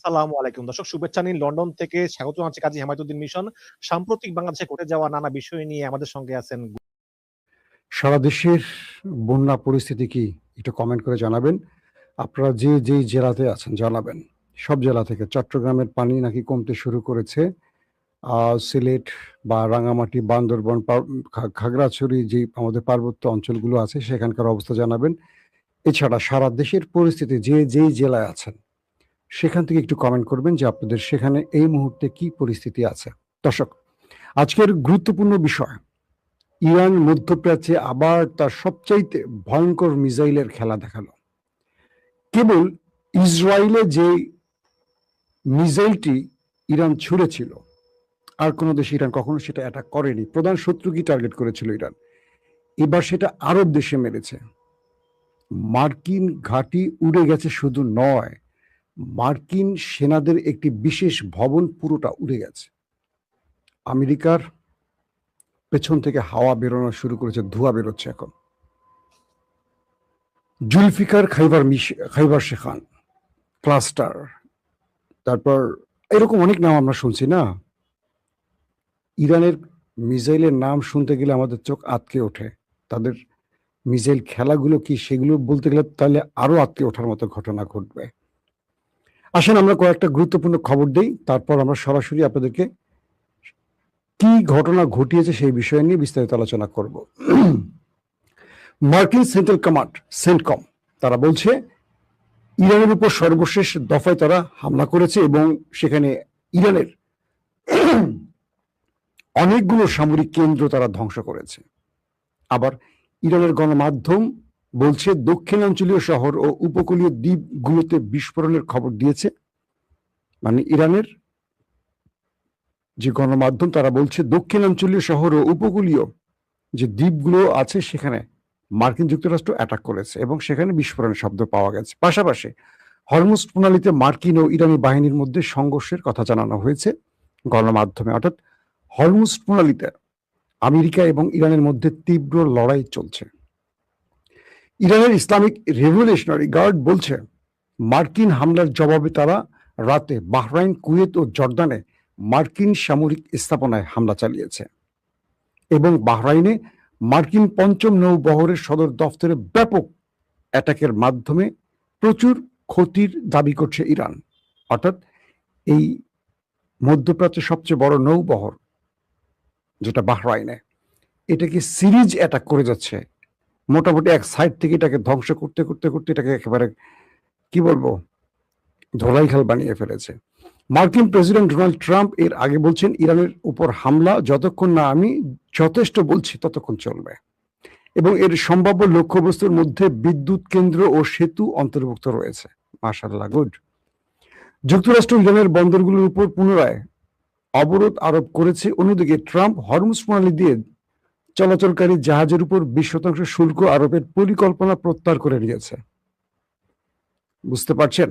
আসসালামু আলাইকুম দর্শক, শুভেচ্ছা নিন লন্ডন থেকে। স্বাগত জানাচ্ছি কাজী হেমায়েতুদ্দিন মিশন। সাম্প্রতিক বাংলাদেশে ঘটে যাওয়া নানা বিষয় নিয়ে আমাদের সঙ্গে আছেন। সারা দেশের বন্যা পরিস্থিতি কি একটু কমেন্ট করে জানাবেন। আপনারা যে যেই জেলাতে আছেন জানাবেন। সব জেলা থেকে চট্টগ্রামের পানি নাকি কমতে শুরু করেছে। সিলেট বা রাঙামাটি, বান্দরবন, খাগড়াছড়ি যে আমাদের পার্বত্য অঞ্চলগুলো আছে সেখানকার অবস্থা জানাবেন। এছাড়া সারা দেশের পরিস্থিতি যে যেই জেলায় আছেন সেখান থেকে একটু কমেন্ট করবেন যে আপনাদের সেখানে এই মুহূর্তে কি পরিস্থিতি আছে। দর্শক, আজকের গুরুত্বপূর্ণ বিষয়, ইরান মধ্যপ্রাচ্যে আবার তার সবচাইতে ভয়ঙ্কর মিসাইলের খেলা দেখালো। কেবল ইসরায়েলে যে মিসাইলটি ইরান ছুড়েছিল, আর কোনো দেশে ইরান কখনো সেটা অ্যাটাক করেনি। প্রধান শত্রুকে টার্গেট করেছিল ইরান, এবার সেটা আরব দেশে মেরেছে। মার্কিন ঘাঁটি উড়ে গেছে, শুধু নয়, মার্কিন সেনাদের একটি বিশেষ ভবন পুরোটা উড়ে গেছে। আমেরিকার পেছন থেকে হাওয়া বেরোনো শুরু করেছে, ধোঁয়া বেরোচ্ছে এখন। জুলফিকার খাইবার শেখান ক্লাস্টার, তারপর এরকম অনেক নাম আমরা শুনছি না। ইরানের মিসাইলের নাম শুনতে গেলে আমাদের চোখ আটকে ওঠে। তাদের মিসাইল খেলাগুলো কি, সেগুলো বলতে গেলে তাহলে আরো আটকে ওঠার মতো ঘটনা ঘটবে। আসেন আমরা কয়েকটা গুরুত্বপূর্ণ খবর দেই, তারপর আমরা সরাসরি আপনাদেরকে কি ঘটনা ঘটিয়েছে সেই বিষয় নিয়ে বিস্তারিত আলোচনা করব। মার্কিন সেন্ট্রাল কমান্ড সেন্টকম তারা বলছে ইরানের উপর সর্বশেষ দফায় তারা হামলা করেছে এবং সেখানে ইরানের অনেকগুলো সামরিক কেন্দ্র তারা ধ্বংস করেছে। আবার ইরানের গণমাধ্যম বলছে দক্ষিণাঞ্চলীয় শহর ও উপকূলীয় দ্বীপগুলোতে বিস্ফোরণের খবর দিয়েছে। মানে ইরানের যে গণমাধ্যম তারা বলছে দক্ষিণাঞ্চলীয় শহর ও উপকূলীয় যে দ্বীপগুলো আছে সেখানে মার্কিন যুক্তরাষ্ট্র অ্যাটাক করেছে এবং সেখানে বিস্ফোরণের শব্দ পাওয়া গেছে। পাশাপাশি হরমুজ প্রণালীতে মার্কিন ও ইরানি বাহিনীর মধ্যে সংঘর্ষের কথা জানানো হয়েছে গণমাধ্যমে। অর্থাৎ হরমুজ প্রণালীতে আমেরিকা এবং ইরানের মধ্যে তীব্র লড়াই চলছে। ইরানের ইসলামিক রেভলিউশনারি গার্ড বলছে মার্কিন হামলার জবাবে তারা রাতে বাহরাইন, কুয়েত ও জর্দানে মার্কিন সামরিক স্থাপনায় হামলা চালিয়েছে এবং বাহরাইনে মার্কিন পঞ্চম নৌবহরের সদর দফতরে ব্যাপক অ্যাটাকের মাধ্যমে প্রচুর ক্ষতির দাবি করছে ইরান। অর্থাৎ এই মধ্যপ্রাচ্যের সবচেয়ে বড় নৌবহর যেটা বাহরাইনে, এটাকে সিরিজ অ্যাটাক করে যাচ্ছে। মোটামুটি এক সাইড থেকে এটাকে ধ্বংস করতে করতে করতে এটাকে একেবারে কি বলবো ধোলাইখাল বানিয়ে ফেলেছে। মার্কিন প্রেসিডেন্ট ডোনাল্ড ট্রাম্প এর আগে বলছেন ইরানের উপর হামলা যতক্ষণ না আমি যথেষ্ট বলছি ততক্ষণ চলবে এবং এর সম্ভাব্য লক্ষ্যবস্তুর মধ্যে বিদ্যুৎ কেন্দ্র ও সেতু অন্তর্ভুক্ত রয়েছে। মাশাআল্লাহ, গুড। যুক্তরাষ্ট্র ইরানের বন্দরগুলোর উপর পুনরায় অবরোধ আরোপ করেছে। অন্যদিকে ট্রাম্প হরমুজ প্রণালী দিয়ে চলাচলকারী জাহাজের উপর 20% শুল্ক আরোপের পরিকল্পনা প্রত্যাহার করে নিয়েছে। বুঝতে পারছেন,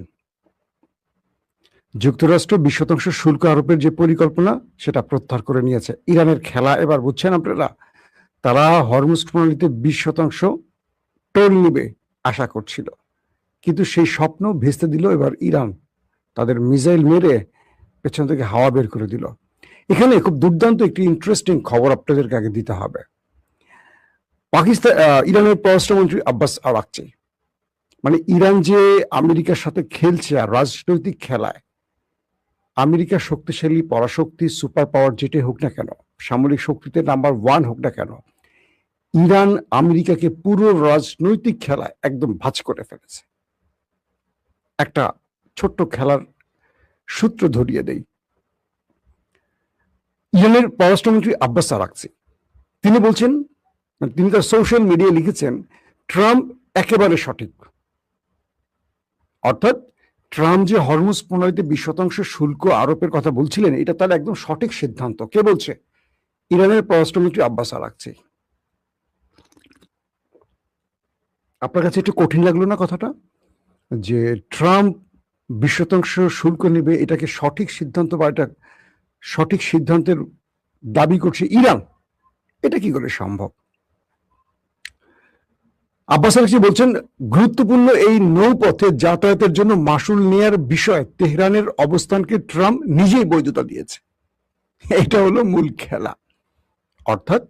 যুক্তরাষ্ট্র 20% শুল্ক আরোপের যে পরিকল্পনা সেটা প্রত্যাহার করে নিয়েছে। ইরানের খেলা এবার বুঝছেন আপনারা, তারা হরমুজ প্রণালীতে 20% টোল নিবে আশা করছিল, কিন্তু সেই স্বপ্ন ভেস্তে দিল এবার ইরান। তাদের মিসাইল মেরে পেছন থেকে হাওয়া বের করে দিল। এখানে খুব দুর্দান্ত একটি ইন্টারেস্টিং খবর আপনাদেরকে আগে দিতে হবে। ইরানের পররাষ্ট্রমন্ত্রী আব্বাস আরাকচি, মানে ইরান যে আমেরিকার সাথে খেলছে আর রাজনৈতিক খেলায়, আমেরিকা শক্তিশালী পরাশক্তি, সুপার পাওয়ার যেটাই হোক না কেন, সামরিক শক্তিতে নাম্বার 1 হোক না কেন, ইরান আমেরিকাকে পুরো রাজনৈতিক খেলায় একদম ভাঁজ করে ফেলেছে। একটা ছোট্ট খেলার সূত্র ধরিয়ে দেই। ইরানের পররাষ্ট্রমন্ত্রী আব্বাস আরাকচি তিনি বলছেন, তিনি তার সোশ্যাল মিডিয়ায় লিখেছেন, ট্রাম্প একেবারে সঠিক। অর্থাৎ ট্রাম্প যে হরমুজ প্রণালীতে 20% শুল্ক আরোপের কথা বলছিলেন, এটা তার একদম সঠিক সিদ্ধান্ত। কে বলছে? ইরানের পররাষ্ট্রমন্ত্রী আব্বাস আরাকচি। আপনার কাছে একটু কঠিন লাগলো না কথাটা, যে ট্রাম্প 20% শুল্ক নেবে, এটাকে সঠিক সিদ্ধান্ত বা এটা সঠিক সিদ্ধান্তের দাবি করছে ইরান? এটা কি করে সম্ভব? আব্বাস আরাকচি বলছেন, গুরুত্বপূর্ণ এই নৌপথে যাতায়াতের জন্য মাশুল নেয়ার বিষয়ে তেহরানের অবস্থানকে ট্রাম্প নিজেই বৈধতা দিয়েছে। এটা হলো মূল খেলা। অর্থাৎ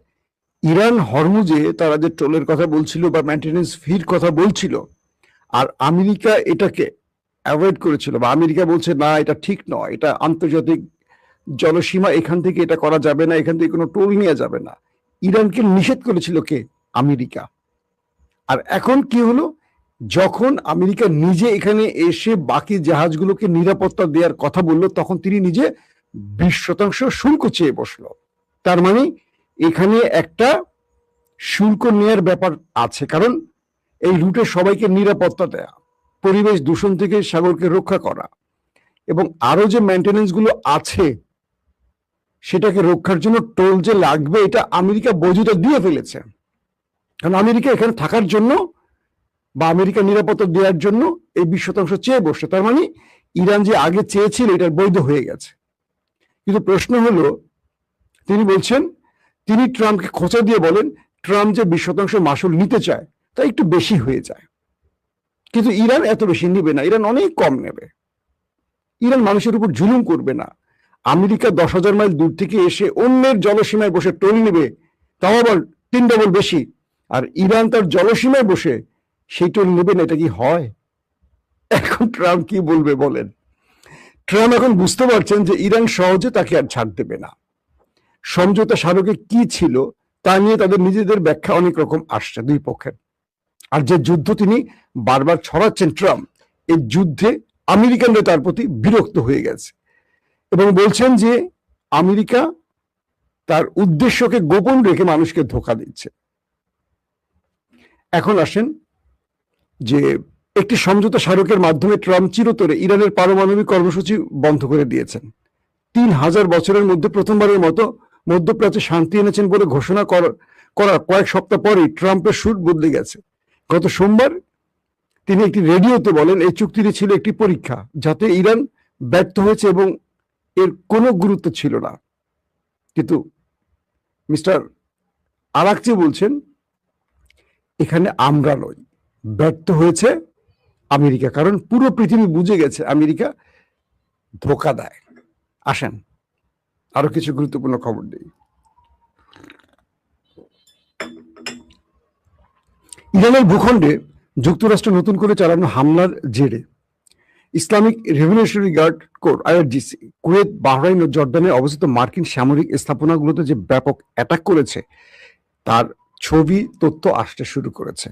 ইরান হরমুজে তারা যে টোলের কথা বলছিল বা মেইনটেনেন্স ফির কথা বলছিল, আর আমেরিকা এটাকে অ্যাভয়েড করেছিল, বা আমেরিকা বলছে না এটা ঠিক নয়, এটা আন্তর্জাতিক জলসীমা, এখান থেকে এটা করা যাবে না, এখান থেকে কোনো টোল নেওয়া যাবে না। ইরানকে নিষেধ করেছিল কে? আমেরিকা। আর এখন কি হলো, যখন আমেরিকা নিজে এখানে এসে বাকি জাহাজগুলোকে নিরাপত্তা দেওয়ার কথা বললো, তখন তিনি নিজে 20% শুল্ক চেয়ে বসলো। তার মানে এখানে একটা শুল্ক নেয়ার ব্যাপার আছে, কারণ এই রুটে সবাইকে নিরাপত্তা দেয়া, পরিবেশ দূষণ থেকে সাগরকে রক্ষা করা, এবং আরো যে মেইনটেনেন্স গুলো আছে সেটাকে রক্ষার জন্য টোল যে লাগবে, এটা আমেরিকা বৈধতা দিয়ে ফেলেছে। কারণ আমেরিকা এখানে থাকার জন্য বা আমেরিকা নিরাপত্তা দেওয়ার জন্য এই 20% চেয়ে বসে। তার মানে ইরান যে আগে চেয়েছিল এটা বৈধ হয়ে গেছে। কিন্তু প্রশ্ন হলো, তিনি বলছেন, তিনি ট্রাম্পকে খোঁচা দিয়ে বলেন ট্রাম্প যে 20% মাশুল নিতে চায় তা একটু বেশি হয়ে যায়, কিন্তু ইরান এত বেশি নিবে না, ইরান অনেক কম নেবে। ইরান মানুষের উপর জুলুম করবে না। আমেরিকা 10,000 মাইল দূর থেকে এসে অন্যের জলসীমায় বসে টোল নেবে, তাও আবার 3 ডবল বেশি, আর ইরান তার জলসীমায় বসে সেই টোল নেবে না। এটা কি হয়? এখন ট্রাম্প কি বলবে বলেন? ট্রাম্প এখন বুঝতে পারছেন যে ইরান সহজে তাকে আর ছাড় দেবে না। সমঝোতা স্মারকে কি ছিল তা নিয়ে তাদের নিজেদের ব্যাখ্যা অনেক রকম আসছে দুই পক্ষের। আর যে যুদ্ধ তিনি বারবার ছড়াচ্ছেন ট্রাম্প, এই যুদ্ধে আমেরিকানরা তার প্রতি বিরক্ত হয়ে গেছে এবং বলছেন যে আমেরিকা তার উদ্দেশ্যকে গোপন রেখে মানুষকে ধোঁকা দিচ্ছে। এখন আসেন যে একটি সমঝোতা স্মারকের মাধ্যমে ট্রাম্প চিরতরে ইরানের পারমাণবিক কর্মসূচি বন্ধ করে দিয়েছেন। 3000 বছরের মধ্যে প্রথমবারের মতো মধ্যপ্রাচ্যে শান্তি এনেছেন বলে ঘোষণা করার কয়েক সপ্তাহ পরেই ট্রাম্পের সুর বদলে গেছে। গত সোমবার তিনি একটি রেডিওতে বলেন এই চুক্তিটি ছিল একটি পরীক্ষা, যাতে ইরান ব্যর্থ হয়েছে এবং এর কোনো গুরুত্ব ছিল না। কিন্তু মিস্টার আরাকচি বলছেন এখানে আমরা নই, ব্যর্থ হয়েছে আমেরিকা, কারণ পুরো পৃথিবী বুঝে গেছে আমেরিকা ধোঁকা দেয়। আসেন আরো কিছু গুরুত্বপূর্ণ খবর দিই। ইরানের ভূখণ্ডে যুক্তরাষ্ট্র নতুন করে চালানো হামলার জেরে Islamic revolutionary guard corps IRGC Kuwait, Bahrain ও জর্দানে অবস্থিত মার্কিন সামরিক স্থাপনাগুলোতে যে ব্যাপক অ্যাটাক করেছে তার ছবি তথ্য আসতে শুরু করেছে।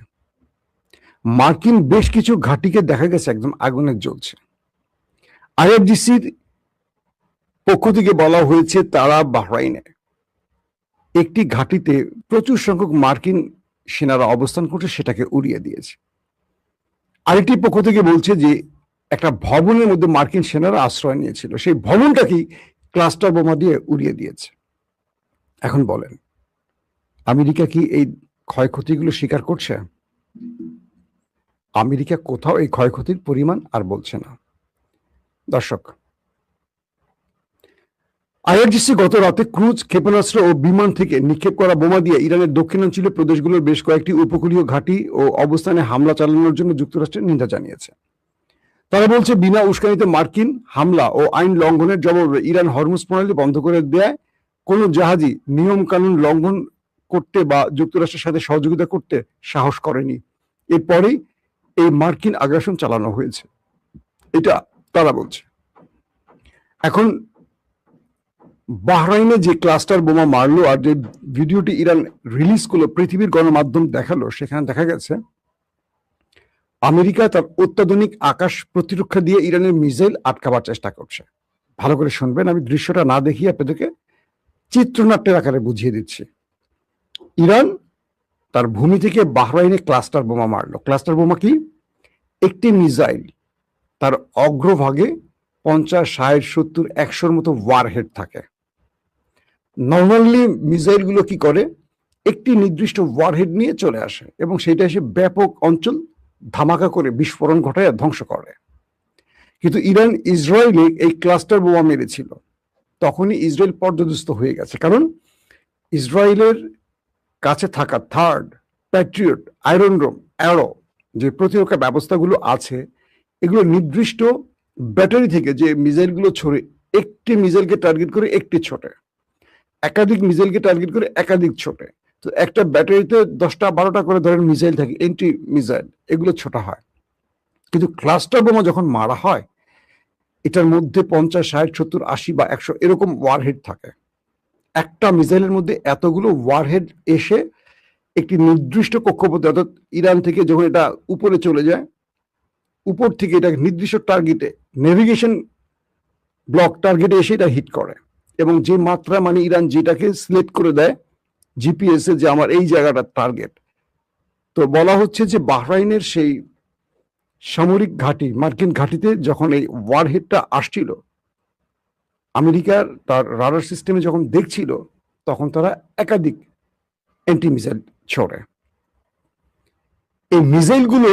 মার্কিন বেশ কিছু ঘাঁটিকে দেখা গেছে একদম আগুনে জ্বলছে। আইআরজিসির পক্ষ থেকে বলা হয়েছে তারা বাহরাইনে একটি ঘাঁটিতে প্রচুর সংখ্যক মার্কিন সেনারা অবস্থান করছে, সেটাকে উড়িয়ে দিয়েছে। আরেকটি পক্ষ থেকে বলছে যে একটা ভবনের মধ্যে মার্কিন সেনারা আশ্রয় নিয়েছিল, সেই ভবনটাকেই ক্লাস্টার বোমা দিয়ে উড়িয়ে দিয়েছে। এখন বলেন আমেরিকা কি এই ক্ষয়ক্ষতিগুলো স্বীকার করছে? আমেরিকা কোথাও এই ক্ষয়ক্ষতির পরিমাণ আর বলছে না। দর্শক, আইআরজিসি গত রাতে ক্রুজ ক্ষেপণাস্ত্র ও বিমান থেকে নিক্ষেপ করা বোমা দিয়ে ইরানের দক্ষিণাঞ্চলীয় প্রদেশগুলোর বেশ কয়েকটি উপকূলীয় ঘাঁটি ও অবস্থানে হামলা চালানোর জন্য যুক্তরাষ্ট্রের নিন্দা জানিয়েছে। তারা বলছে বিনা উস্কানিতে মার্কিন হামলা ও আইন লঙ্ঘনের জবাবে ইরান হরমুজ প্রণালী বন্ধ করে দেয় কোনো জাহাজই নিয়ম কানুন লঙ্ঘন করতে বা যুক্তরাষ্ট্রের সাথে সহযোগিতা করতে সাহস করেনি। এরপরেই এই মার্কিন আগ্রাসন চালানো হয়েছে, এটা তারা বলছে। এখন বাহরাইনে যে ক্লাস্টার বোমা মারলো আর যে ভিডিওটি ইরান রিলিজ করলো, পৃথিবীর গণমাধ্যম দেখালো, সেখানে দেখা গেছে আমেরিকা তার অত্যাধুনিক আকাশ প্রতিরক্ষা দিয়ে ইরানের মিসাইল আটকাবার চেষ্টা করছে। ভালো করে শুনবেন, আমি দৃশ্যটা না দেখিয়ে আপনাদেরকে চিত্রনাট্যের আকারে বুঝিয়ে দিচ্ছি। ইরান তার ভূমি থেকে বাহরাইনে ক্লাস্টার বোমা মারলো। ক্লাস্টার বোমা কি? একটি মিসাইল, তার অগ্রভাগে 50, 60, 70, 100-র মতো ওয়ারহেড থাকে। নর্মালি মিসাইল গুলো কি করে, একটি নির্দিষ্ট ওয়ারহেড নিয়ে চলে আসে এবং সেটা এসে ব্যাপক অঞ্চল ধামাকা করে বিস্ফোরণ ঘটায় ধ্বংস করে। কিন্তু ইরান ইসরায়েলে এই ক্লাস্টার বোমা মেরেছিল, তখনই ইসরায়েল পর্যদস্ত হয়ে গেছে, কারণ ইসরায়েলের কাছে থাকা থার্ড, প্যাট্রিয়ট, আয়রন ডোম অ্যারো যে প্রতিরক্ষা ব্যবস্থাগুলো আছে, এগুলো নির্দিষ্ট ব্যাটারি থেকে যে মিসাইলগুলো ছড়ে, একটি মিসাইলকে টার্গেট করে একটি ছোটে, একাধিক মিসাইলকে টার্গেট করে একাধিক ছোটে। তো একটা ব্যাটারিতে 10টা 12টা করে ধরেন মিসাইল থাকে, এন্টি মিসাইল, এগুলো ছোটা হয়। কিন্তু ক্লাস্টার বোমা যখন মারা হয়, এটার মধ্যে 50, 60, 70, 80 বা 100 এরকম ওয়ারহেড থাকে। একটা মিসাইলের মধ্যে এতগুলো ওয়ারহেড এসে একটি নির্দিষ্ট কক্ষপথে, অর্থাৎ ইরান থেকে যখন এটা উপরে চলে যায়, উপর থেকে এটা নির্দিষ্ট টার্গেটে, নেভিগেশন ব্লক টার্গেটে এসে এটা হিট করে। এবং যে মাত্রা, মানে ইরান যেটাকে সিলেক্ট করে দেয় জিপিএস এ যে আমার এই জায়গাটা টার্গেট, তো বলা হচ্ছে যে বাহরাইনের সেই সামরিক ঘাঁটি, মার্কিন ঘাঁটিতে যখন এই ওয়ারহেডটা আসছিল, আমেরিকার তার রাডার সিস্টেমে যখন দেখছিল, তখন তারা একাধিক অ্যান্টি মিসাইল ছোড়ে। এই মিসাইলগুলো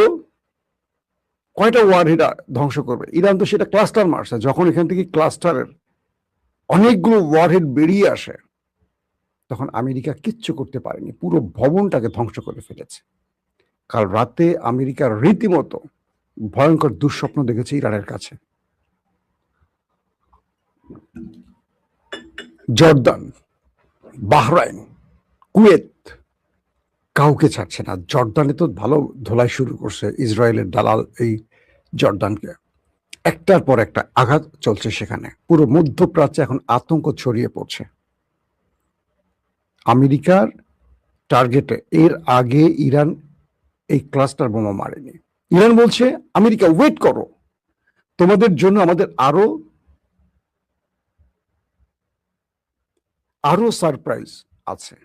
কয়টা ওয়ারহেড ধ্বংস করবে? ইরান তো সেটা ক্লাস্টার মারছে। যখন এখান থেকে ক্লাস্টারের অনেকগুলো ওয়ারহেড বেরিয়ে আসে, তখন আমেরিকা কিচ্ছু করতে পারেনি, পুরো ভবনটাকে ধ্বংস করে ফেলেছে। কাল রাতে আমেরিকার রীতিমতো ভয়ঙ্কর দুঃস্বপ্ন দেখেছে ইরানের কাছে। জর্দান, বাহরাইন, কুয়েত কাউকে ছাড়ছে না। জর্দানে তো ভালো ধোলাই শুরু করছে ইসরায়েলের দালাল এই জর্দানকে, একটার পর একটা আঘাত চলছে সেখানে। পুরো মধ্যপ্রাচ্যে এখন আতঙ্ক ছড়িয়ে পড়ছে আমেরিকার টার্গেটে। এর আগে ইরান এই ক্লাস্টার বোমা মারেনি। ইরান বলছে আমেরিকা ওয়েট করো, তোমাদের জন্য আমাদের আরো সারপ্রাইজ আছে।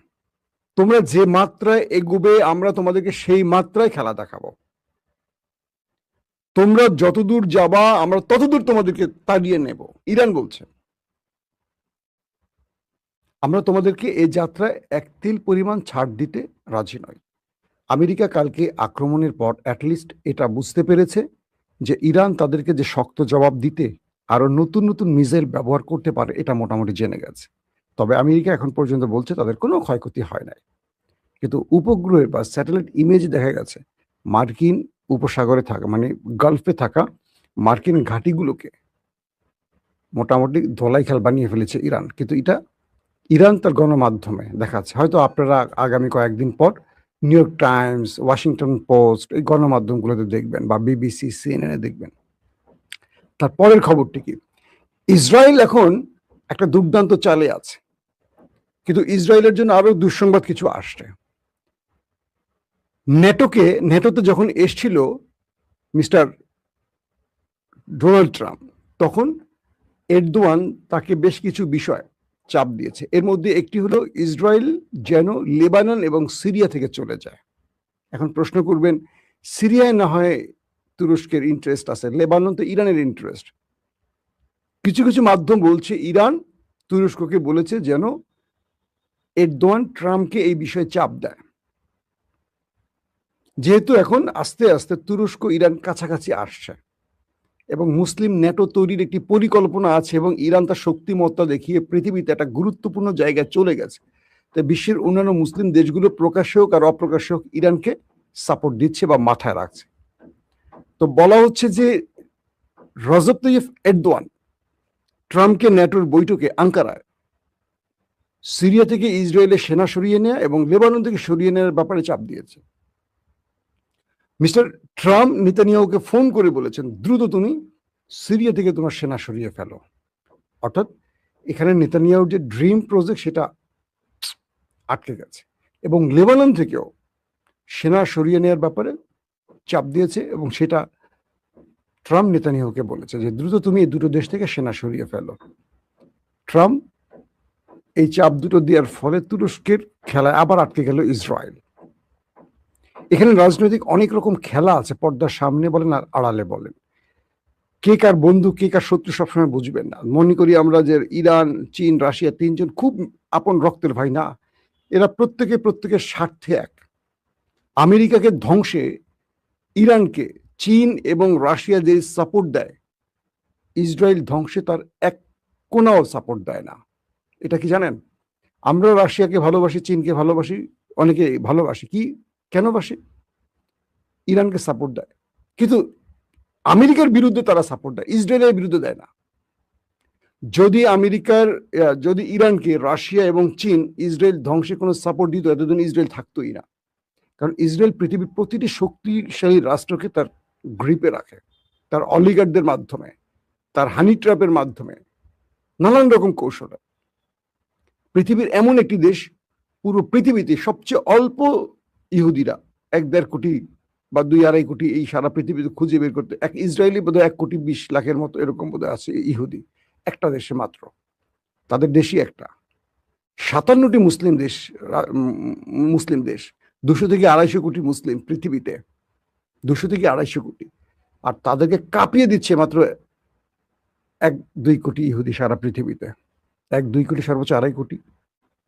তোমরা যে মাত্রায় এগোবে আমরা তোমাদেরকে সেই মাত্রায় খেলা দেখাবো। তোমরা যতদূর যাবা আমরা ততদূর তোমাদেরকে তাড়িয়ে নেব। ইরান বলছে আমরা তোমাদেরকে এই যাত্রায় এক তিল পরিমাণ ছাড় দিতে রাজি নয়। আমেরিকা কালকে আক্রমণের পর অ্যাটলিস্ট এটা বুঝতে পেরেছে যে ইরান তাদেরকে যে শক্ত জবাব দিতে আরো নতুন নতুন মিসাইল ব্যবহার করতে পারে, এটা মোটামুটি জেনে গেছে। তবে আমেরিকা এখন পর্যন্ত বলছে তাদের কোনো ক্ষয়ক্ষতি হয় নাই। কিন্তু উপগ্রহের বা স্যাটেলাইট ইমেজ দেখা গেছে মার্কিন উপসাগরে থাকা, মানে গালফে থাকা মার্কিন ঘাঁটিগুলোকে মোটামুটি ধোলাই খেল বানিয়ে ফেলেছে ইরান। কিন্তু এটা ইরান তার গণমাধ্যমে দেখাচ্ছে। হয়তো আপনারা আগামী কয়েকদিন পর new York Times, Washington post, এই গণমাধ্যমগুলোতে দেখবেন, বা বিবিসি, সিএনএন দেখবেন। তারপরের খবরটি কি? ইসরায়েল এখন একটা দুর্দান্ত চালে আছে, কিন্তু ইসরায়েলের জন্য আরো দুঃসংবাদ কিছু আসছে। নেটোতে যখন এসছিল মিস্টার ডোনাল্ড ট্রাম্প, তখন এরদোয়ান তাকে বেশ কিছু বিষয় চাপ দিয়েছে। এর মধ্যে একটি হলো ইসরায়েল যেন লেবানন এবং সিরিয়া থেকে চলে যায়। এখন প্রশ্ন করবেন, সিরিয়ায় না হয় তুরস্কের ইন্টারেস্ট আছে, লেবানন তো ইরানের ইন্টারেস্ট। কিছু কিছু মাধ্যম বলছে ইরান তুরস্ককে বলেছে যেন এরদোয়ান ট্রাম্পকে এই বিষয়ে চাপ দেয়। যেহেতু এখন আস্তে আস্তে তুরস্ক ইরান কাছাকাছি আসছে এবং মুসলিম ন্যাটো তৈরির একটি পরিকল্পনা আছে, এবং ইরান তার শক্তিমত্তা দেখিয়ে পৃথিবীতে একটা গুরুত্বপূর্ণ জায়গায় চলে গেছে। তাই বিশ্বের অন্যান্য মুসলিম দেশগুলো প্রকাশ্যে হোক আর অপ্রকাশ্যে হোক ইরানকে সাপোর্ট দিচ্ছে বা মাথায় রাখছে। তো বলা হচ্ছে যে রজব তাইয়িপ এরদোয়ান ট্রাম্পকে ন্যাটোর বৈঠকে আঙ্কারায় সিরিয়া থেকে ইসরায়েলের সেনা সরিয়ে নেওয়া এবং লেবানন থেকে সরিয়ে নেওয়ার ব্যাপারে চাপ দিয়েছে। মিস্টার ট্রাম্প নেতানিয়াহুকে ফোন করে বলেছেন দ্রুত তুমি সিরিয়া থেকে তোমার সেনা সরিয়ে ফেলো। অর্থাৎ এখানে নেতানিয়াহুর যে ড্রিম প্রজেক্ট সেটা আটকে গেছে, এবং লেবানন থেকেও সেনা সরিয়ে নেওয়ার ব্যাপারে চাপ দিয়েছে, এবং সেটা ট্রাম্প নেতানিয়াহুকে বলেছে যে দ্রুত তুমি এই দুটো দেশ থেকে সেনা সরিয়ে ফেলো। ট্রাম্প এই চাপ দুটো দেওয়ার ফলে তুরস্কের খেলায় আবার আটকে গেল ইসরায়েল। এখানে রাজনৈতিক অনেক রকম খেলা আছে, পর্দার সামনে বলেন আর আড়ালে বলেন। কে কার বন্ধু কে কার শত্রু সবসময় বুঝবেন না। মনে করি আমরা যে ইরান, চীন, রাশিয়া তিনজন খুব আপন রক্তের ভাই, না, এরা প্রত্যেকের স্বার্থে এক। আমেরিকাকে ধ্বংসে ইরানকে চীন এবং রাশিয়া যে সাপোর্ট দেয়, ইসরায়েল ধ্বংসে তার এক কোনাও সাপোর্ট দেয় না। এটা কি জানেন? আমরা রাশিয়াকে ভালোবাসি, চীনকে ভালোবাসি, অনেকে ভালোবাসি। কি কেন বাসি? ইরানকে সাপোর্ট দেয়, কিন্তু আমেরিকার বিরুদ্ধে তারা সাপোর্ট দেয়, ইসরায়েলের বিরুদ্ধে দেয় না। যদি ইরানকে রাশিয়া এবং চীন ইসরায়েল ধ্বংসে কোনো সাপোর্ট দিত, এতদিন ইসরায়েল থাকতোই না। কারণ ইসরায়েল পৃথিবীর প্রতিটি শক্তিশালী রাষ্ট্রকে তার গ্রিপে রাখে, তার অলিগারদের মাধ্যমে, তার হানি ট্র্যাপের মাধ্যমে, নানান রকম কৌশলে। পৃথিবীর এমন একটি দেশ, পুরো পৃথিবীতে সবচেয়ে অল্প ইহুদিরা, 1-1.5 কোটি বা 2-2.5 কোটি, এই সারা পৃথিবীতে খুঁজে বের করতে, এক ইসরায়েলি বোধহয় 1,20,00,000-এর মতো এরকম বোধহয় আছে ইহুদি, একটা দেশে মাত্র, তাদের দেশই একটা। 57টি মুসলিম দেশ, 200 থেকে 250 কোটি মুসলিম পৃথিবীতে, 200 থেকে 250 কোটি, আর তাদেরকে কাঁপিয়ে দিচ্ছে মাত্র 1-2 কোটি ইহুদি সারা পৃথিবীতে। 1-2 কোটি, সর্বোচ্চ 2.5 কোটি।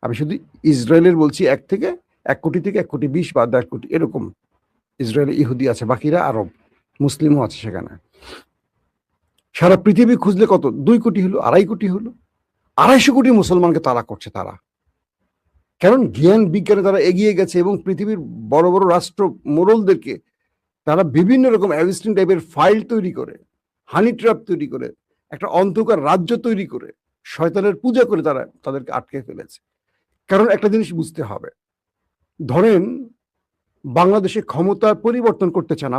আমি শুধু ইসরায়েলের বলছি, 1 কোটি থেকে 1,20,00,000 বা 1.5 কোটি এরকম ইসরায়েলি ইহুদি আছে, বাকিরা আরব মুসলিমও আছে সেখানে। সারা পৃথিবী খুঁজলে কত, 2 কোটি হলো, 2.5 কোটি হলো, 250 কোটি মুসলমানকে তারা করছে। তারা কারণ জ্ঞান বিজ্ঞানে তারা এগিয়ে গেছে, এবং পৃথিবীর বড় বড় রাষ্ট্র মোড়লদেরকে তারা বিভিন্ন রকম অ্যাভিস্টিন টাইপের ফাইল তৈরি করে, হানি ট্র্যাপ তৈরি করে, একটা অন্ধকার রাজ্য তৈরি করে, শয়তানের পূজা করে তারা তাদেরকে আটকে ফেলেছে। কারণ একটা জিনিস বুঝতে হবে, ধরেন বাংলাদেশে ক্ষমতা পরিবর্তন করতে চান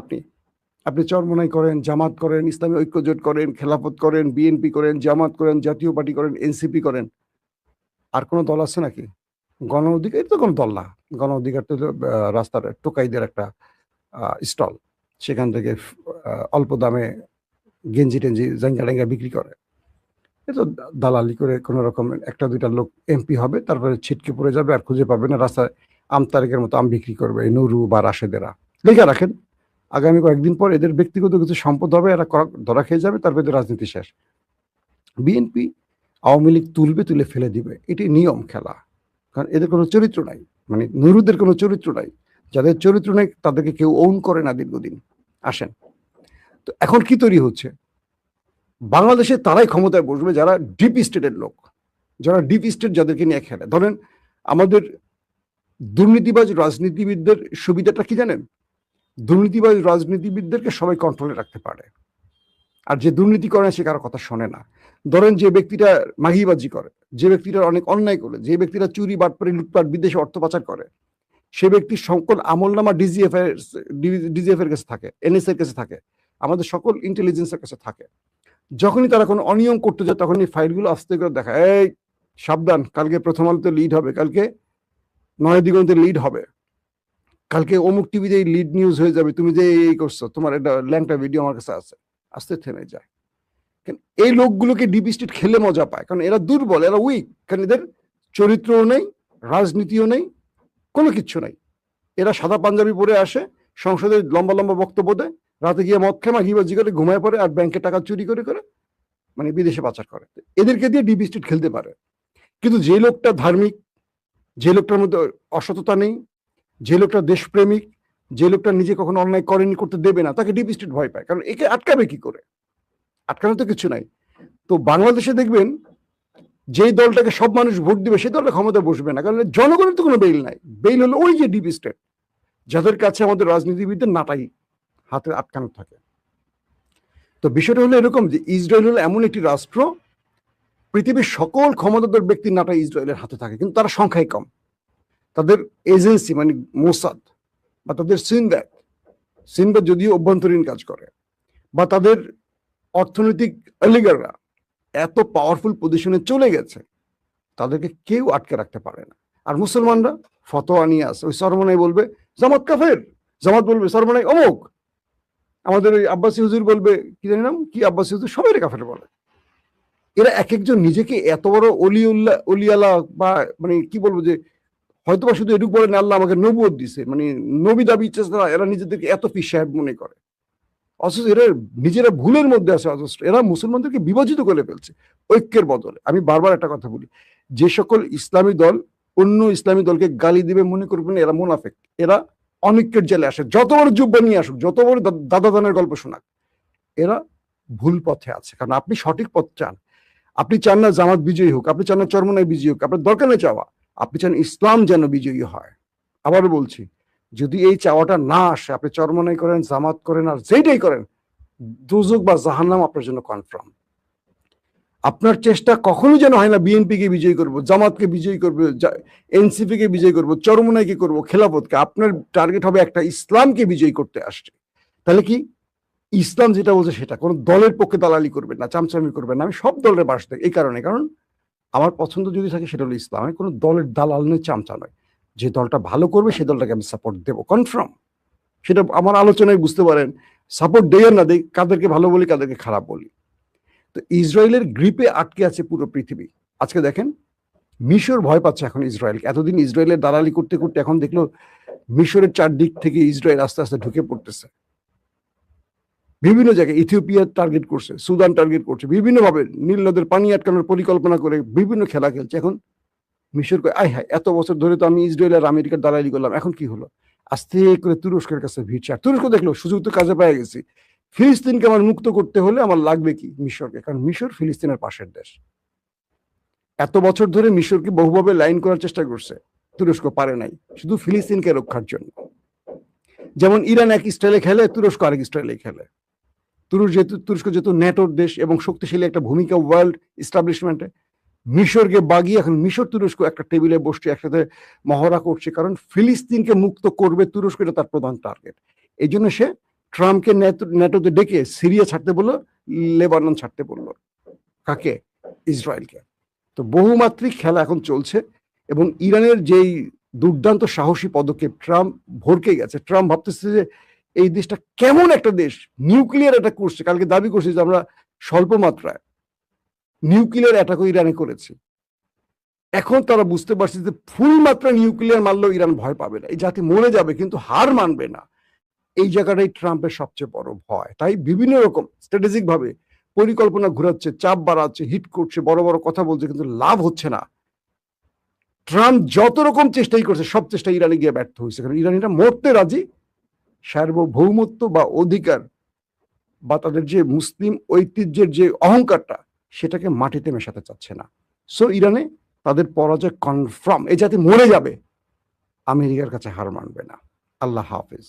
আপনি চরমোনাই করেন, জামাত করেন, ইসলামী ঐক্যজোট করেন, খেলাফত করেন, বিএনপি করেন, জামাত করেন, জাতীয় পার্টি করেন, এনসিপি করেন, আর কোনো দল আছে নাকি? গণ অধিকার তো কোনো দল না। গণ অধিকার তো রাস্তার টোকাইদের একটা স্টল, সেখান থেকে অল্প দামে গেঞ্জি টেঞ্জি জাঙ্গা বিক্রি করে। এ তো দালালি করে কোনো রকম 1-2টা লোক এমপি হবে, তারপরে ছিটকে পড়ে যাবে, আর খুঁজে পাবে না, রাস্তায় আমতারেকের মতো আম বিক্রি করবে এই নুরু বা রাশেদেরা। লিখে রাখেন, আগামী কয়েকদিন পর এদের ব্যক্তিগত কিছু সম্পদ হবে, এরা ধরা খেয়ে যাবে, তারপরে এদের রাজনীতি শেষ। বিএনপি আওয়ামী লীগ তুলে ফেলে দিবে, এটি নিয়ম খেলা। কারণ এদের কোনো চরিত্র নাই, মানে নুরুদের কোনো চরিত্র নাই। যাদের চরিত্র নেই তাদেরকে কেউ ওন করে না দীর্ঘদিন। আসেন তো, এখন কি তৈরি হচ্ছে, বাংলাদেশে তারাই ক্ষমতায় বসবে যারা ডিপ স্টেটের লোক, যারা ডিপ স্টেট যাদেরকে নিয়ে খেলে। ধরেন আমাদের দুর্নীতিবাজ রাজনীতিবিদদের সুবিধাটা কি জানেন? দুর্নীতিবাজ রাজনীতিবিদদেরকে সবাই কন্ট্রোলে রাখতে পারে, আর যে দুর্নীতি করে না সে কারো কথা শোনে না। ধরেন যে ব্যক্তিটা মাগিবাজি করে, যে ব্যক্তিটা অনেক অন্যায় করে, যে ব্যক্তিটা চুরি বাটপারি লুটপাট বিদেশে অর্থ পাচার করে, সে ব্যক্তির সকল আমলনামা ডিজিএফ এর কাছে থাকে, এনএসএ এর কাছে থাকে, আমাদের সকল ইন্টেলিজেন্সের কাছে থাকে। যখনই তারা কোনো অনিয়ম করতে যায়, তখন এই ফাইলগুলো আস্তে করে দেখায়, এই সাবধান, কালকে প্রথম আলোতে লিড হবে, কালকে নয় দিগন্তে লিড হবে, কালকে অমুক টিভিতে লিড নিউজ হয়ে যাবে, তুমি যে এই করছো, তোমার এটা ল্যাংটা ভিডিও আমার কাছে আছে। আস্তে থেমে যায়। এই লোকগুলোকে ডিপ স্টেট খেলে মজা পায়, কারণ এরা দুর্বল, এরা উইক, কারণ এদের চরিত্রও নেই, রাজনীতিও নেই, কোনো কিচ্ছু নাই। এরা সাদা পাঞ্জাবি পরে আসে, সংসদে লম্বা লম্বা বক্তব্য দেয়, রাতে গিয়ে মদ খেয়ে মাগিবাজি করে ঘুমায় পড়ে, আর ব্যাংকের টাকা চুরি করে মানে বিদেশে পাচার করে। এদেরকে দিয়ে ডিপ স্টেট খেলতে পারে। কিন্তু যে লোকটা ধার্মিক, যে লোকটার মধ্যে অসততা নেই, যে লোকটা দেশপ্রেমিক, যে লোকটা নিজে কখনো অন্যায় করেনি, করতে দেবে না, তাকে ডিপ স্টেট ভয় পায়। কারণ একে আটকাবে কি করে? আটকানো তো কিছু নাই। তো বাংলাদেশে দেখবেন, যেই দলটাকে সব মানুষ ভোট দিবে সেই দলটা ক্ষমতা বসবে না, কারণ জনগণের তো কোনো বেইল নাই। বেইল হলো ওই যে ডিপ স্টেট, যাদের কাছে আমাদের রাজনীতিবিদদের নাটাই হাতে আটকানো থাকে। তো বিষয়টা হলো এরকম যে ইসরায়েল হলো এমন একটি রাষ্ট্র, পৃথিবীর সকল ক্ষমতাধর ব্যক্তির নাটা ইসরায়েলের হাতে থাকে, কিন্তু তারা সংখ্যায় কম। তাদের এজেন্সি মানে মোসাদ বা তাদের সিনব্যাড যদিও অভ্যন্তরীণ কাজ করে, বা তাদের অর্থনৈতিক অলিগাররা এত পাওয়ারফুল পজিশনে চলে গেছে, তাদেরকে কেউ আটকে রাখতে পারে না। আর মুসলমানরা ফতোয়া নিয়ে আসে, ওই সরমনাই বলবে জামাত কাফের, জামাত বলবে সরমনাই অমুক, আমাদের ওই আব্বাসী হুজুর বলবে কি জানি নাম কি, আব্বাসী হুজুর, সবাই কাফের বলে। এরা এক একজন নিজেকে এত বড় অলিয়ালা বা মানে কি বলবো, যে হয়তো বা শুধু এটুকু বলেন আল্লাহ আমাকে নবুয়ত দিছে, মানে নবী দাবি ইচ্ছে, এরা নিজেদেরকে এত পীর সাহেব মনে করে, অথচ এরা নিজেরা ভুলের মধ্যে আছে। অথচ এরা মুসলমানদেরকে বিভাজিত করে ফেলছে ঐক্যের বদলে। আমি বারবার একটা কথা বলি, যে সকল ইসলামী দল অন্য ইসলামী দলকে গালি দিবে, মনে করবেন এরা মুনাফিক, এরা অনৈক্যের জেলে আসে, যত বড় জুব্বা নিয়ে আসুক, যত বড় দাদা দানের গল্প শোনাক, এরা ভুল পথে আছে। কারণ আপনি সঠিক পথ চান, আপনি চান না জামাত বিজয়ী হোক, আপনি চান না চরমোনাই বিজয়ী হোক, আপনার দরকার নেই চাওয়া, আপনি চান ইসলাম যেন বিজয়ী হয়। আবারও বলছি, যদি এই চাওয়াটা না আসে, আপনি চরমনাই করেন, জামাত করেন, আর যেটাই করেন, দুজক বা জাহান্নাম আপনার জন্য কনফার্ম। আপনার চেষ্টা কখনোই যেন হয় না বিএনপি কে বিজয়ী করবো, জামাতকে বিজয়ী করবো, এনসিপি কে বিজয়ী করবো, চরমনাইকে করবো, খেলাফতকে। আপনার টার্গেট হবে একটা, ইসলামকে বিজয়ী করতে আসছে। তাহলে কি ইসলাম যেটা বলছে সেটা, কোনো দলের পক্ষে দালালি করবেন না, চামচামি করবেন না। আমি সব দলের পাশ দেই এই কারণে, কারণ আমার পছন্দ যদি থাকে সেটা হলো ইসলাম। আমি কোনো দলের দালাল নয়, চামচা নয়। যে দলটা ভালো করবে সেই দলটাকে আমি সাপোর্ট দেবো, কনফার্ম। সেটা আমার আলোচনায় বুঝতে পারেন। সাপোর্ট দেই আর না দেই, কাদেরকে ভালো বলি কাদেরকে খারাপ বলি। তো ইসরায়েলের গ্রিপে আটকে আছে পুরো পৃথিবী। আজকে দেখেন মিশর ভয় পাচ্ছে এখন ইসরায়েলকে। এতদিন ইসরায়েলের দালালি করতে করতে এখন দেখলো মিশরের চারদিক থেকে ইসরায়েল আস্তে আস্তে ঢুকে পড়তেছে। বিভিন্ন জায়গায় ইথিওপিয়া টার্গেট করছে, সুদান টার্গেট করছে, বিভিন্ন ভাবে নীল নদের পানি আটকানোর পরিকল্পনা করে বিভিন্ন খেলা খেলছে। এখন মিশর কয়, আয় হায়, এত বছর ধরে তো আমি ইসরায়েল আর আমেরিকার দালালি করলাম, এখন কি হলো? আস্তে করে তুরস্কের কাছে ভিড়ছে। আর তুরস্ক দেখলো সুযোগ তো কাজে পেয়ে গেছি, ফিলিস্তিনকে আমার মুক্ত করতে হলে আমার লাগবে কি? মিশরকে। কারণ মিশর ফিলিস্তিনের পাশের দেশ। এত বছর ধরে মিশরকে বহুভাবে লাইন করার চেষ্টা করছে, তুরস্ক পারে নাই, শুধু ফিলিস্তিনকে রক্ষার জন্য। যেমন ইরান এক স্টাইলে খেলে, তুরস্ক আরেক স্টাইলে খেলে। তুরস্ক যেহেতু ন্যাটোর দেশ এবং শক্তিশালী একটা ভূমিকা ওয়ার্ল্ড এস্টাবলিশমেন্টে, মিশরকে বাগিয়ে এখন মিশর তুরস্ক একটা টেবিলে বসছে, একসাথে মহড়া করছে। কারণ ফিলিস্তিনকে মুক্ত করবে তুরস্ক, এটা তার প্রধান টার্গেট। এই জন্য সে ট্রাম্পকে ন্যাটোতে ডেকে সিরিয়া ছাড়তে বললো, লেবানন ছাড়তে বললো। কাকে? ইসরায়েলকে। তো বহুমাত্রিক খেলা এখন চলছে এবং ইরানের যেই দুর্দান্ত সাহসী পদক্ষেপ, ট্রাম্প ভরকে গেছে। ট্রাম্প ভাবতেছে যে এই দেশটা কেমন একটা দেশ, নিউক্লিয়ার অ্যাটাক করছে। কালকে দাবি করছে যে আমরা স্বল্প মাত্রায় নিউক্লিয়ার অ্যাটাকও ইরানে করেছি। এখন তারা বুঝতে পারছে যে ফুল মাত্রা নিউক্লিয়ার মারলেও ইরান ভয় পাবে না, এই জাতি মরে যাবে কিন্তু হার মানবে না। এই জায়গাটাই ট্রাম্পের সবচেয়ে বড় ভয়। তাই বিভিন্ন রকম স্ট্র্যাটেজিক ভাবে পরিকল্পনা ঘুরাচ্ছে, চাপ বাড়াচ্ছে, হিট করছে, বড় বড় কথা বলছে, কিন্তু লাভ হচ্ছে না। ট্রাম্প যত রকম চেষ্টাই করছে, সব চেষ্টা ইরানে গিয়ে ব্যর্থ হয়েছে। কারণ ইরানিরা মরতে রাজি, সার্বভৌমত্ব বা অধিকার বা তাদের যে মুসলিম ঐতিহ্যের যে অহংকারটা, সেটাকে মাটিতে মেশাতে চাচ্ছে না। সো ইরানে তাদের পরাজয় কনফার্ম। এই জাতি মরে যাবে, আমেরিকার কাছে হার মানবে না। আল্লাহ হাফেজ।